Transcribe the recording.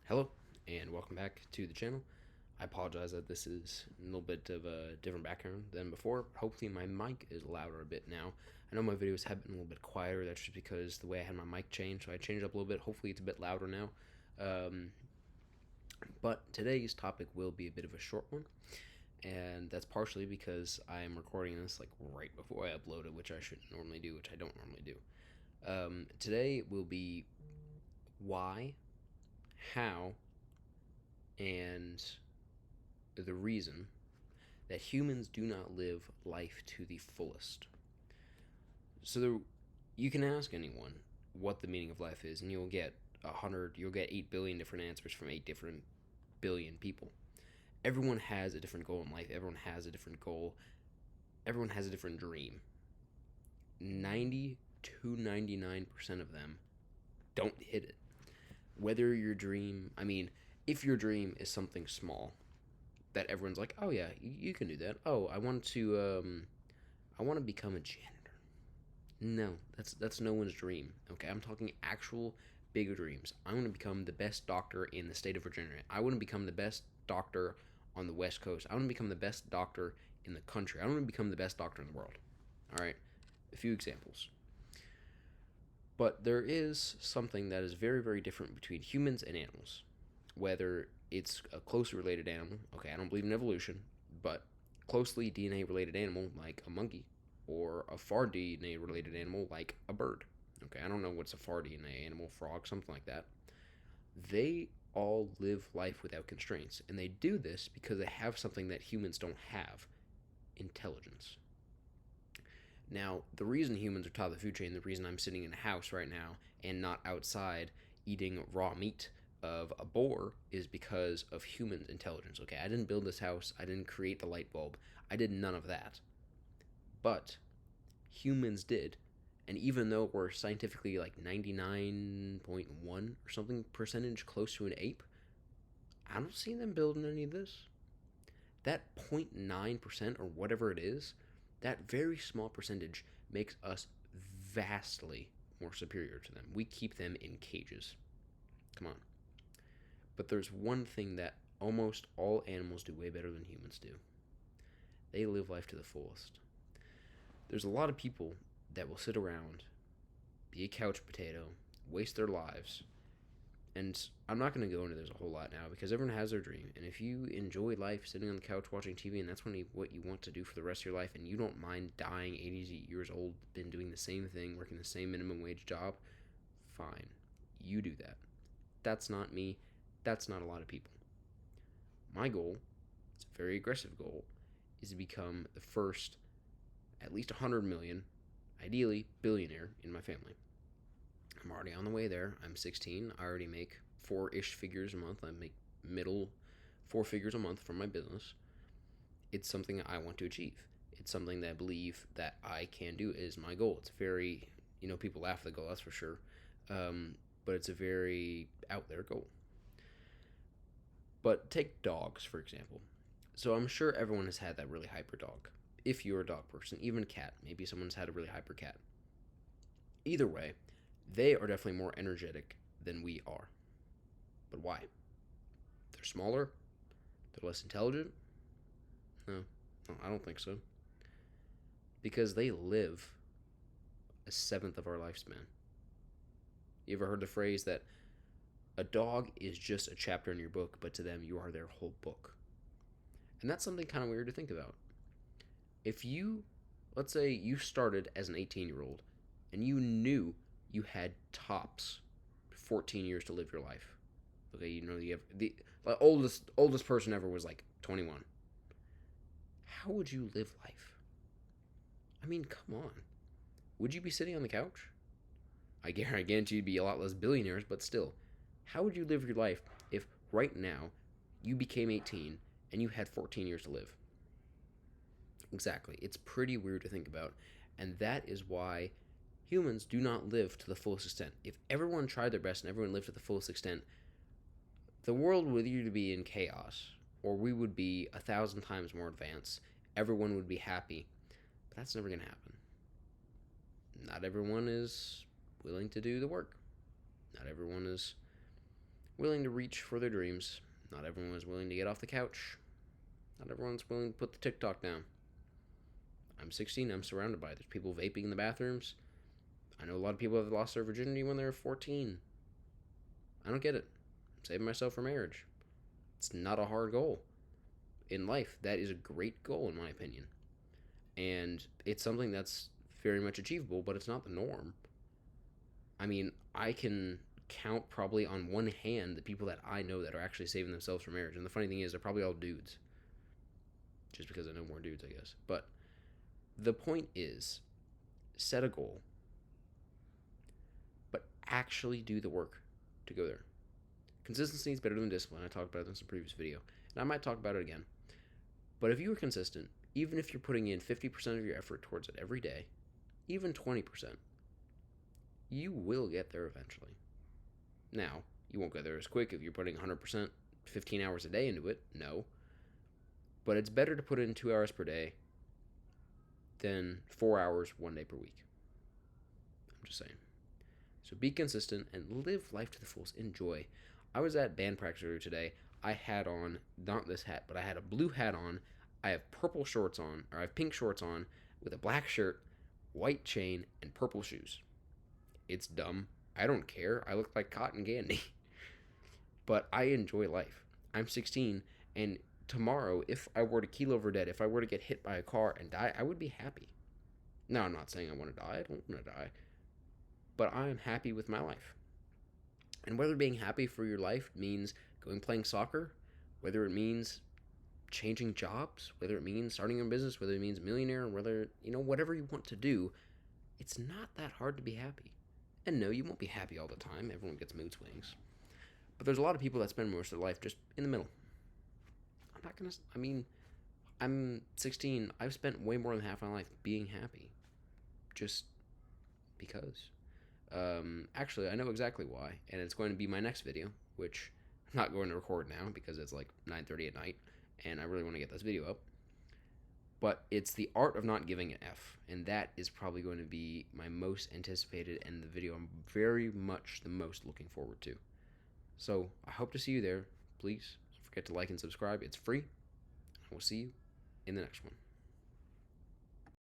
Hello, and welcome back to the channel. I apologize that this is a little bit of a different background than before. Hopefully my mic is louder a bit now. I know my videos have been a little bit quieter. That's just because the way I had my mic changed, so I changed it up a little bit. Hopefully it's a bit louder now. But today's topic will be a bit of a short one, and that's partially because I am recording this like right before I upload it, which I shouldn't normally do, which I don't normally do. Today will be why, how, and the reason that humans do not live life to the fullest. You can ask anyone what the meaning of life is, and you'll get 8 billion different answers from 8 different billion people. Everyone has a different goal in life. Everyone has a different goal. Everyone has a different dream. 90 to 99% of them don't hit it. Whether your dream, if your dream is something small, that everyone's like, oh yeah, you can do that. Oh, I want to become a janitor. No, that's no one's dream. Okay, I'm talking actual bigger dreams. I want to become the best doctor in the state of Virginia. I want to become the best doctor on the West Coast. I want to become the best doctor in the country. I want to become the best doctor in the world. All right, a few examples. But there is something that is very, very different between humans and animals. Whether it's a closely related animal, okay, I don't believe in evolution, but closely DNA related animal like a monkey, or a far DNA related animal like a bird. Okay, I don't know what's a far DNA animal, frog, something like that. They all live life without constraints, and they do this because they have something that humans don't have: intelligence. Now, the reason humans are top of the food chain, the reason I'm sitting in a house right now and not outside eating raw meat of a boar, is because of human intelligence. Okay, I didn't build this house, I didn't create the light bulb, I did none of that. But humans did. And even though we're scientifically like 99.1 or something percentage close to an ape, I don't see them building any of this. That 0.9% or whatever it is, that very small percentage makes us vastly more superior to them. We keep them in cages. Come on. But there's one thing that almost all animals do way better than humans do: they live life to the fullest. There's a lot of people that will sit around, be a couch potato, waste their lives. And I'm not going to go into this a whole lot now because everyone has their dream. And if you enjoy life sitting on the couch watching TV and that's what you want to do for the rest of your life, and you don't mind dying 80 years old, been doing the same thing, working the same minimum wage job, fine. You do that. That's not me. That's not a lot of people. My goal, it's a very aggressive goal, is to become the first at least 100 million, ideally billionaire in my family. I'm already on the way there. I'm 16. I already make four-ish figures a month. I make middle four figures a month from my business. It's something I want to achieve. It's something that I believe that I can do. Is my goal. It's very, people laugh at the goal, that's for sure. But it's a very out there goal. But take dogs, for example. So I'm sure everyone has had that really hyper dog. If you're a dog person, even a cat, maybe someone's had a really hyper cat. Either way, they are definitely more energetic than we are. But why? They're smaller? They're less intelligent? No, I don't think so. Because they live a seventh of our lifespan. You ever heard the phrase that a dog is just a chapter in your book, but to them, you are their whole book? And that's something kind of weird to think about. If you, let's say you started as an 18-year-old and you knew you had tops 14 years to live your life. Okay, you have the oldest person ever was like 21. How would you live life? I mean, come on. Would you be sitting on the couch? I guarantee you'd be a lot less billionaires, but still, how would you live your life if right now you became 18 and you had 14 years to live? Exactly. It's pretty weird to think about, and that is why humans do not live to the fullest extent. If everyone tried their best and everyone lived to the fullest extent, the world would either be in chaos or we would be 1,000 times more advanced. Everyone would be happy, but that's never going to happen. Not everyone is willing to do the work. Not everyone is willing to reach for their dreams. Not everyone is willing to get off the couch. Not everyone's willing to put the TikTok down. I'm 16. I'm surrounded by it. There's people vaping in the bathrooms. I know a lot of people have lost their virginity when they were 14. I don't get it. I'm saving myself for marriage. It's not a hard goal in life. That is a great goal, in my opinion. And it's something that's very much achievable, but it's not the norm. I mean, I can count probably on one hand the people that I know that are actually saving themselves for marriage. And the funny thing is, they're probably all dudes. Just because I know more dudes, I guess. But the point is, set a goal, but actually do the work to go there. Consistency is better than discipline. I talked about it in some previous video, and I might talk about it again. But if you are consistent, even if you're putting in 50% of your effort towards it every day, even 20%, you will get there eventually. Now, you won't get there as quick if you're putting 100%, 15 hours a day into it. No. But it's better to put in 2 hours per day than 4 hours 1 day per week. I'm just saying. So be consistent and live life to the fullest. Enjoy. I was at band practice earlier today. I had on, not this hat, but I had a blue hat on. I have purple shorts on, or I have pink shorts on with a black shirt, white chain, and purple shoes. It's dumb. I don't care. I look like cotton candy. But I enjoy life. I'm 16, and tomorrow, if I were to keel over dead, if I were to get hit by a car and die, I would be happy. Now, I'm not saying I want to die. I don't want to die. But I am happy with my life. And whether being happy for your life means going playing soccer, whether it means changing jobs, whether it means starting a business, whether it means millionaire, whether, whatever you want to do, it's not that hard to be happy. And no, you won't be happy all the time. Everyone gets mood swings. But there's a lot of people that spend most of their life just in the middle. I'm 16. I've spent way more than half my life being happy. Just because. Actually, I know exactly why. And it's going to be my next video, which I'm not going to record now because it's like 9:30 at night. And I really want to get this video up. But it's the art of not giving an F. And that is probably going to be my most anticipated and the video I'm very much the most looking forward to. So I hope to see you there. Please don't forget to like and subscribe. It's free. I will see you in the next one.